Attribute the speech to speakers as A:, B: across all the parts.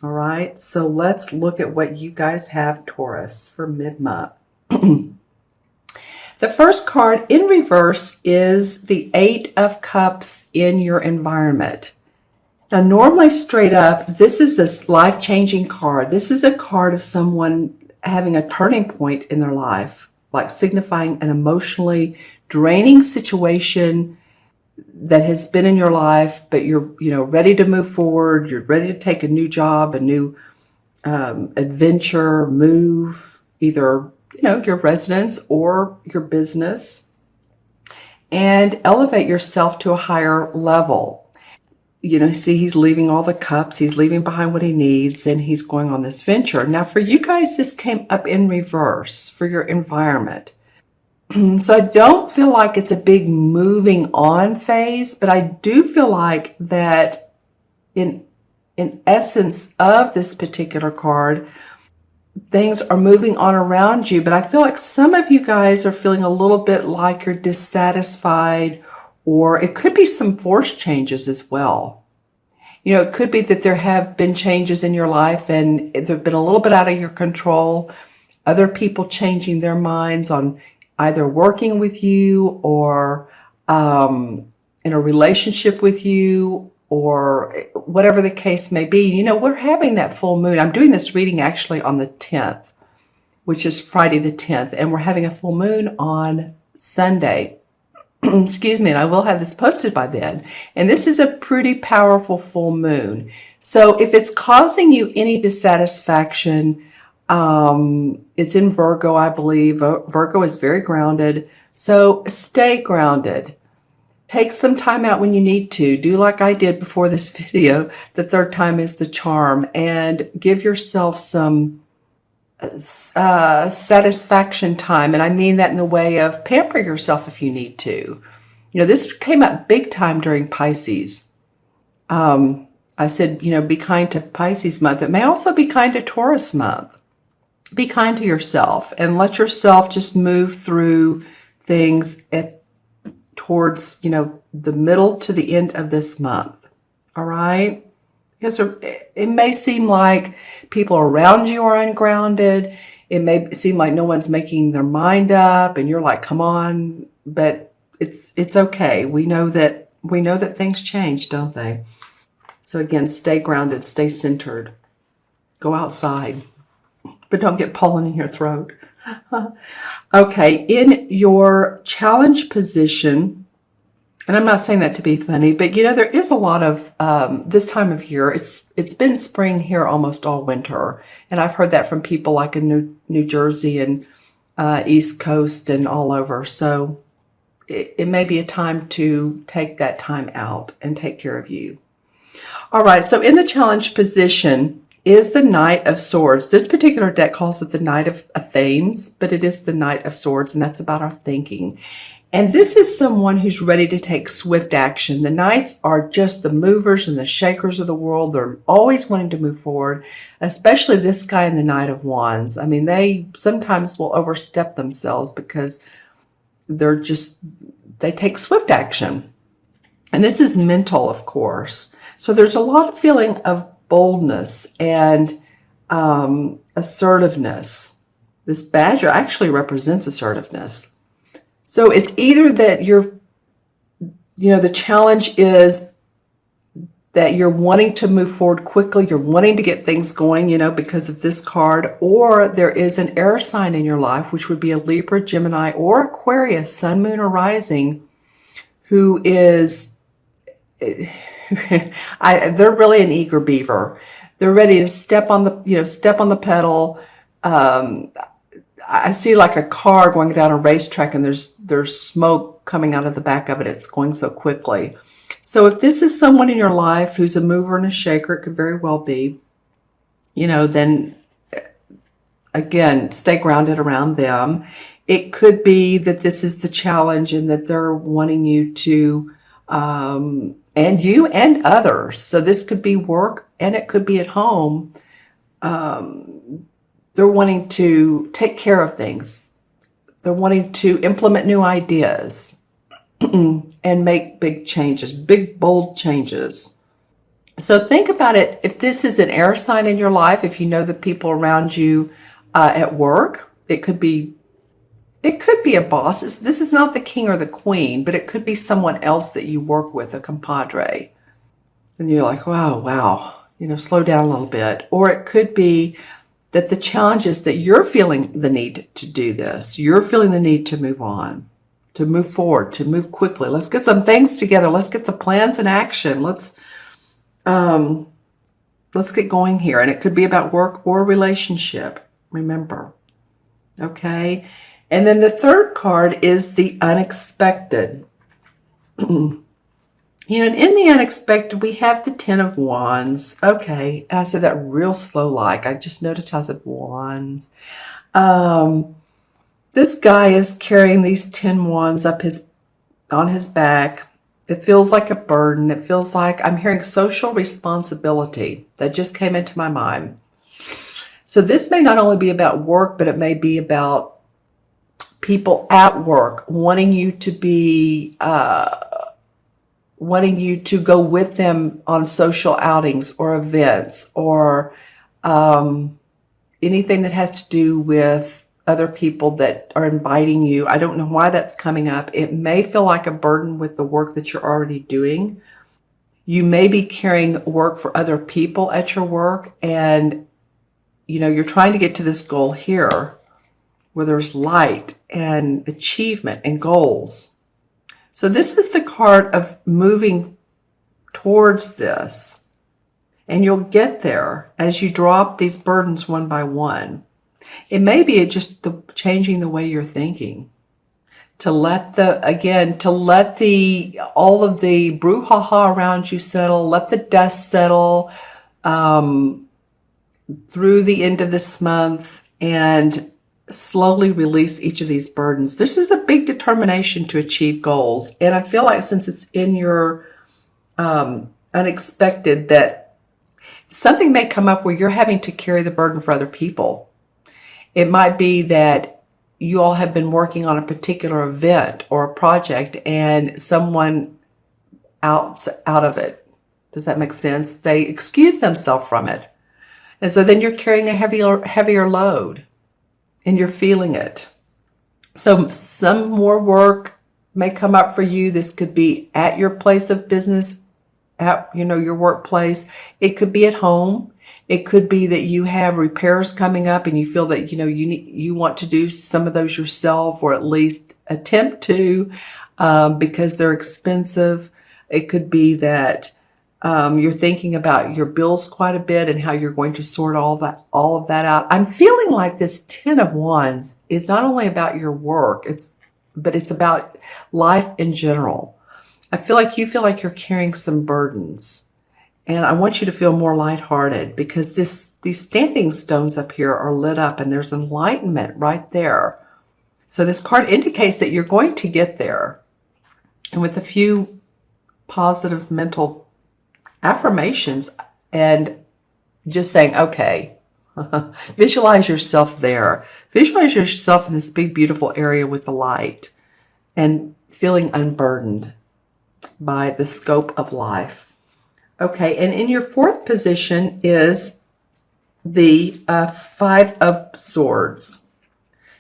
A: All right, so let's look at what you guys have, Taurus, for mid-month. The first card in reverse is the Eight of Cups in your environment. Now, normally straight up, this is a life-changing card. This is a card of someone having a turning point in their life, like signifying an emotionally draining situation that has been in your life, but you're, ready to move forward. You're ready to take a new job, a new adventure, move, either, your residence or your business, and elevate yourself to a higher level. See, he's leaving all the cups. He's leaving behind what he needs, and he's going on this venture. Now, for you guys, this came up in reverse for your environment. So I don't feel like it's a big moving on phase, but I do feel like that in essence of this particular card, things are moving on around you. But I feel like some of you guys are feeling a little bit like you're dissatisfied, or it could be some forced changes as well. It could be that there have been changes in your life and they've been a little bit out of your control. Other people changing their minds on either working with you or in a relationship with you, or whatever the case may be. We're having that full moon. I'm doing this reading actually on the 10th, which is Friday the 10th, and we're having a full moon on Sunday. Excuse me, and I will have this posted by then. And this is a pretty powerful full moon. So if it's causing you any dissatisfaction, it's in Virgo, I believe. Virgo is very grounded. So stay grounded. Take some time out when you need to. Do like I did before this video. The third time is the charm. And give yourself some satisfaction time. And I mean that in the way of pamper yourself if you need to. This came up big time during Pisces. I said, be kind to Pisces month. It may also be kind to Taurus month. Be kind to yourself and let yourself just move through things towards, the middle to the end of this month. All right? Because it may seem like people around you are ungrounded. It may seem like no one's making their mind up and you're like, come on, but it's okay. We know that things change, don't they? So again, stay grounded, stay centered. Go outside, but don't get pollen in your throat. Okay, in your challenge position, and I'm not saying that to be funny, but there is a lot of this time of year. It's been spring here almost all winter, and I've heard that from people like in New Jersey and East Coast and all over. So it may be a time to take that time out and take care of you. All right, so in the challenge position is the Knight of Swords. This particular deck calls it the Knight of Themes, but it is the Knight of Swords, and that's about our thinking. And this is someone who's ready to take swift action. The Knights are just the movers and the shakers of the world. They're always wanting to move forward, especially this guy in the Knight of Wands. I mean, they sometimes will overstep themselves because they take swift action. And this is mental, of course. So there's a lot of feeling of boldness and assertiveness. This badger actually represents assertiveness. So it's either that the challenge is that you're wanting to move forward quickly, you're wanting to get things going, because of this card, or there is an air sign in your life, which would be a Libra, Gemini, or Aquarius, sun, moon, or rising, who is, they're really an eager beaver. They're ready to step on the pedal. I see like a car going down a racetrack and there's smoke coming out of the back of it. It's going so quickly. So if this is someone in your life who's a mover and a shaker, it could very well be, then again, stay grounded around them. It could be that this is the challenge and that they're wanting you to, and you and others. So this could be work and it could be at home. They're wanting to take care of things. They're wanting to implement new ideas and make big changes, big, bold changes. So think about it. If this is an air sign in your life, if you know the people around you at work, it could be a boss. This is not the king or the queen, but it could be someone else that you work with, a compadre. And you're like, wow, slow down a little bit. Or it could be that the challenge is that you're feeling the need to do this. You're feeling the need to move on, to move forward, to move quickly. Let's get some things together. Let's get the plans in action. Let's get going here. And it could be about work or relationship. Remember. Okay. And then the third card is the unexpected. And in the unexpected, we have the Ten of Wands. Okay. And I said that real slow like. I just noticed how I said wands. This guy is carrying these 10 wands on his back. It feels like a burden. It feels like I'm hearing social responsibility. That just came into my mind. So this may not only be about work, but it may be about people at work wanting you to go with them on social outings or events or anything that has to do with other people that are inviting you. I don't know why that's coming up. It may feel like a burden with the work that you're already doing. You may be carrying work for other people at your work, and you're trying to get to this goal here where there's light and achievement and goals. So this is the card of moving towards this. And you'll get there as you drop these burdens one by one. It may be just changing the way you're thinking. To let all of the brouhaha around you settle, let the dust settle through the end of this month, and slowly release each of these burdens. This is a big determination to achieve goals. And I feel like since it's in your unexpected, that something may come up where you're having to carry the burden for other people. It might be that you all have been working on a particular event or a project and someone out of it. Does that make sense? They excuse themselves from it. And so then you're carrying a heavier load. And you're feeling it. So some more work may come up for you. This could be at your place of business, at your workplace. It could be at home. It could be that you have repairs coming up and you feel that you want to do some of those yourself, or at least attempt to, because they're expensive. It could be that you're thinking about your bills quite a bit and how you're going to sort all of that out. I'm feeling like this 10 of Wands is not only about your work, but it's about life in general. I feel like you feel like you're carrying some burdens, and I want you to feel more lighthearted, because these standing stones up here are lit up and there's enlightenment right there. So this card indicates that you're going to get there, and with a few positive mental affirmations and just saying, okay, visualize yourself there. Visualize yourself in this big, beautiful area with the light and feeling unburdened by the scope of life. Okay, and in your fourth position is the Five of Swords.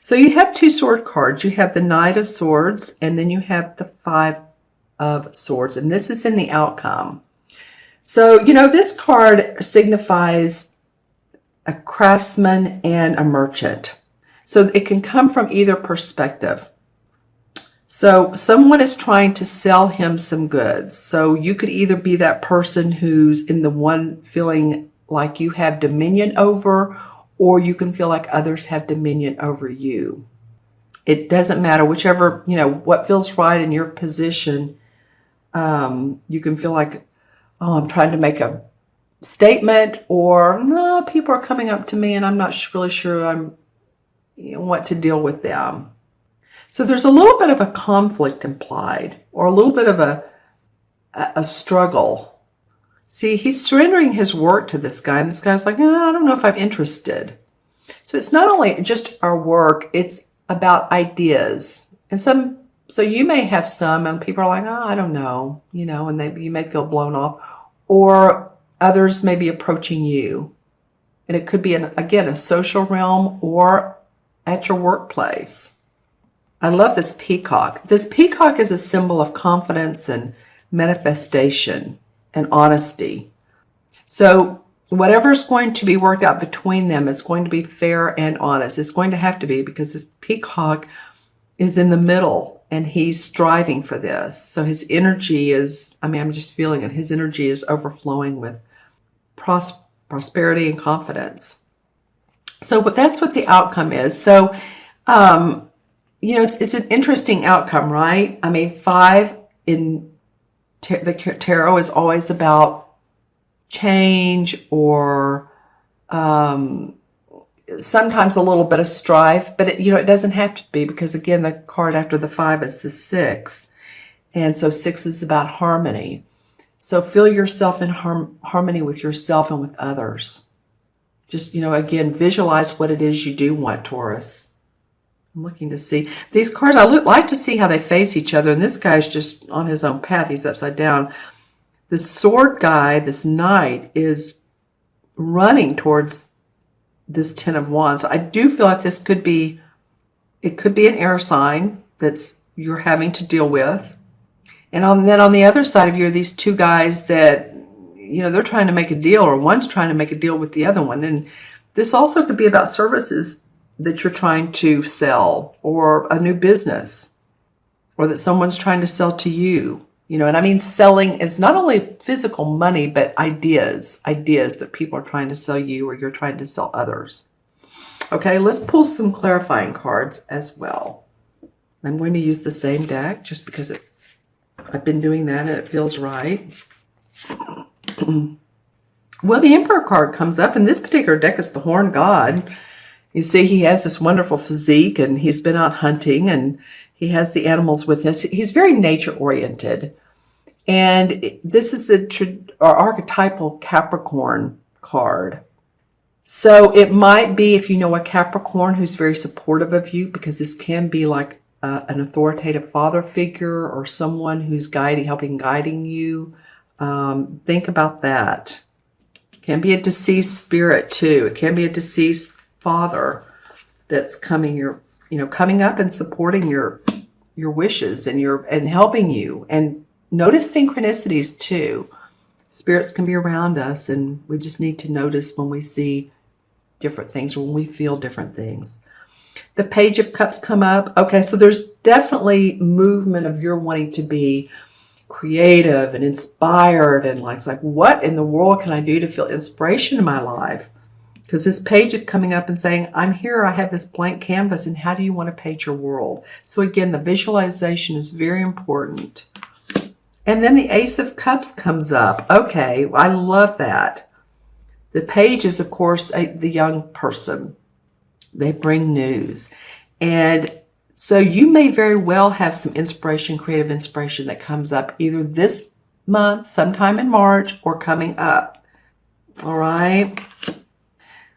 A: So you have two sword cards. You have the Knight of Swords, and then you have the Five of Swords, and this is in the outcome. So, this card signifies a craftsman and a merchant. So it can come from either perspective. So someone is trying to sell him some goods. So you could either be that person who's in the one feeling like you have dominion over, or you can feel like others have dominion over you. It doesn't matter, whichever, what feels right in your position. You can feel like, oh, I'm trying to make a statement, or no, people are coming up to me and I'm not really sure what to deal with them. So there's a little bit of a conflict implied, or a little bit of a struggle. See, he's surrendering his work to this guy, and this guy's like, I don't know if I'm interested. So it's not only just our work, it's about ideas. And so you may have some, and people are like, I don't know, and you may feel blown off. Or others may be approaching you. And it could be, again, a social realm or at your workplace. I love this peacock. This peacock is a symbol of confidence and manifestation and honesty. So whatever's going to be worked out between them, it's going to be fair and honest. It's going to have to be, because this peacock is in the middle and he's striving for this. So his energy is, I'm just feeling it. His energy is overflowing with prosperity and confidence. So, but that's what the outcome is. So, it's an interesting outcome, right? 5 in the tarot is always about change or sometimes a little bit of strife, but it doesn't have to be, because again, the card after the 5 is the 6. And so 6 is about harmony. So feel yourself in harmony with yourself and with others. Just, again, visualize what it is you do want, Taurus. I'm looking to see these cards. I like to see how they face each other. And this guy's just on his own path. He's upside down. The sword guy, this knight, is running towards this 10 of Wands. I do feel like it could be an air sign that's you're having to deal with. And then on the other side of you are these two guys that, they're trying to make a deal, or one's trying to make a deal with the other one. And this also could be about services that you're trying to sell, or a new business, or that someone's trying to sell to you. And selling is not only physical money, but ideas that people are trying to sell you, or you're trying to sell others. Okay, let's pull some clarifying cards as well. I'm going to use the same deck just because I've been doing that and it feels right. Well, the Emperor card comes up. In this particular deck, it's the Horned God. You see, he has this wonderful physique, and he's been out hunting, and he has the animals with us. He's very nature-oriented. And this is the archetypal Capricorn card. So it might be, if you know a Capricorn who's very supportive of you, because this can be like an authoritative father figure or someone who's guiding you. Think about that. It can be a deceased spirit too. It can be a deceased father that's coming up and supporting your wishes and helping you. And notice synchronicities too. Spirits can be around us, and we just need to notice when we see different things, or when we feel different things. The Page of Cups come up. Okay, so there's definitely movement of your wanting to be creative and inspired, and like what in the world can I do to feel inspiration in my life? Because this page is coming up and saying, I'm here, I have this blank canvas, and how do you want to paint your world? So again, the visualization is very important. And then the Ace of Cups comes up. Okay, I love that. The page is, of course, the young person. They bring news. And so you may very well have some inspiration, creative inspiration that comes up either this month, sometime in March, or coming up. All right.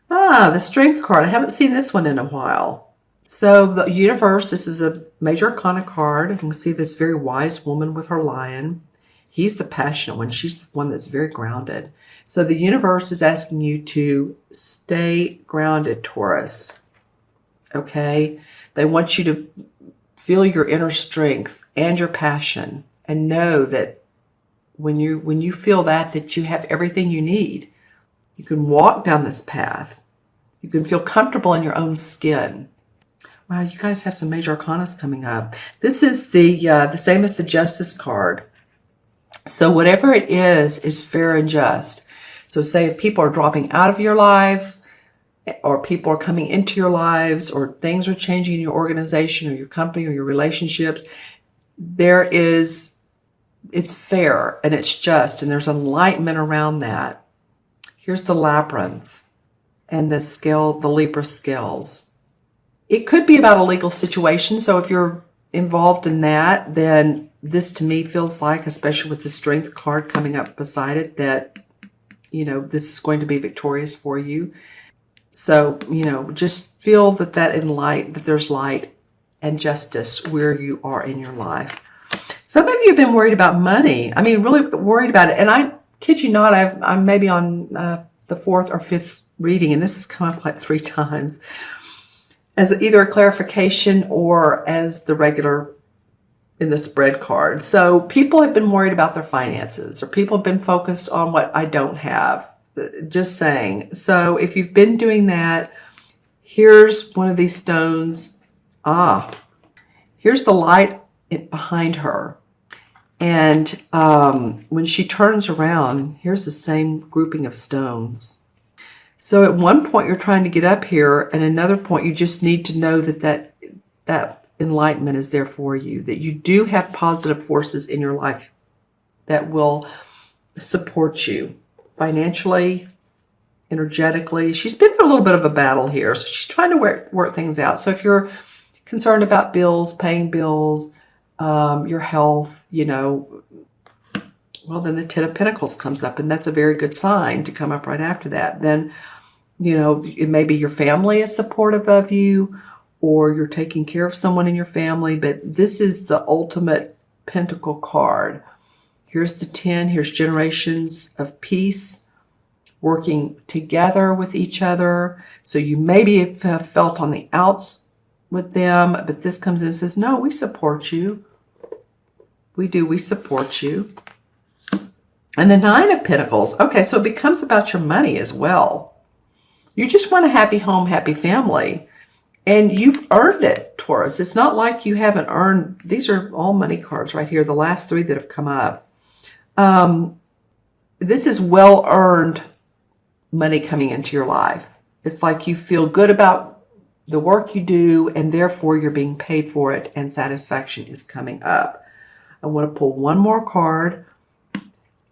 A: The Strength card. I haven't seen this one in a while. So the universe, this is a major arcana card. And we see this very wise woman with her lion. He's the passionate one. She's the one that's very grounded. So the universe is asking you to stay grounded, Taurus. Okay? They want you to feel your inner strength and your passion, and know that when you feel that you have everything you need. You can walk down this path. You can feel comfortable in your own skin. Wow, you guys have some major arcanas coming up. This is the same as the Justice card. So whatever it is fair and just. So say if people are dropping out of your lives, or people are coming into your lives, or things are changing in your organization or your company or your relationships, it's fair and it's just, and there's enlightenment around that. Here's the Labyrinth and the Libra scales. It could be about a legal situation. So if you're involved in that, then this to me feels like, especially with the Strength card coming up beside it, that, this is going to be victorious for you. So, just feel that there's light and justice where you are in your life. Some of you have been worried about money. Really worried about it. And kid you not, I'm maybe on the fourth or fifth reading, and this has come up like 3 times as either a clarification or as the regular in the spread card. So people have been worried about their finances, or people have been focused on what I don't have. Just saying. So if you've been doing that, here's one of these stones. Here's the light behind her. And when she turns around, here's the same grouping of stones. So at one point you're trying to get up here, and another point you just need to know that enlightenment is there for you, that you do have positive forces in your life that will support you financially, energetically. She's been through a little bit of a battle here, so she's trying to work things out. So if you're concerned about bills, paying bills, your health, well, then the Ten of Pentacles comes up, and that's a very good sign to come up right after that. Then, it may be your family is supportive of you, or you're taking care of someone in your family, but this is the ultimate Pentacle card. Here's the 10. Here's generations of peace, working together with each other. So you maybe have felt on the outs with them, but this comes in and says, no, we support you. We do. We support you. And the 9 of Pentacles. Okay, so it becomes about your money as well. You just want a happy home, happy family. And you've earned it, Taurus. It's not like you haven't earned. These are all money cards right here, the last 3 that have come up. This is well-earned money coming into your life. It's like you feel good about the work you do, and therefore you're being paid for it, and satisfaction is coming up. I want to pull one more card,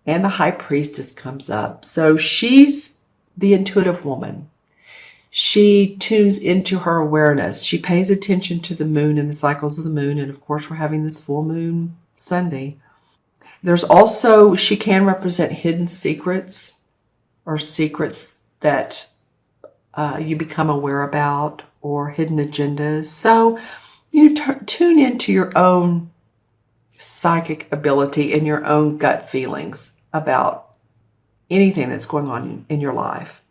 A: and the High Priestess comes up. So she's the intuitive woman. She tunes into her awareness. She pays attention to the moon and the cycles of the moon. And of course, we're having this full moon Sunday. There's also, she can represent hidden secrets, or secrets that you become aware about, or hidden agendas. So you tune into your own psychic ability and your own gut feelings about anything that's going on in your life.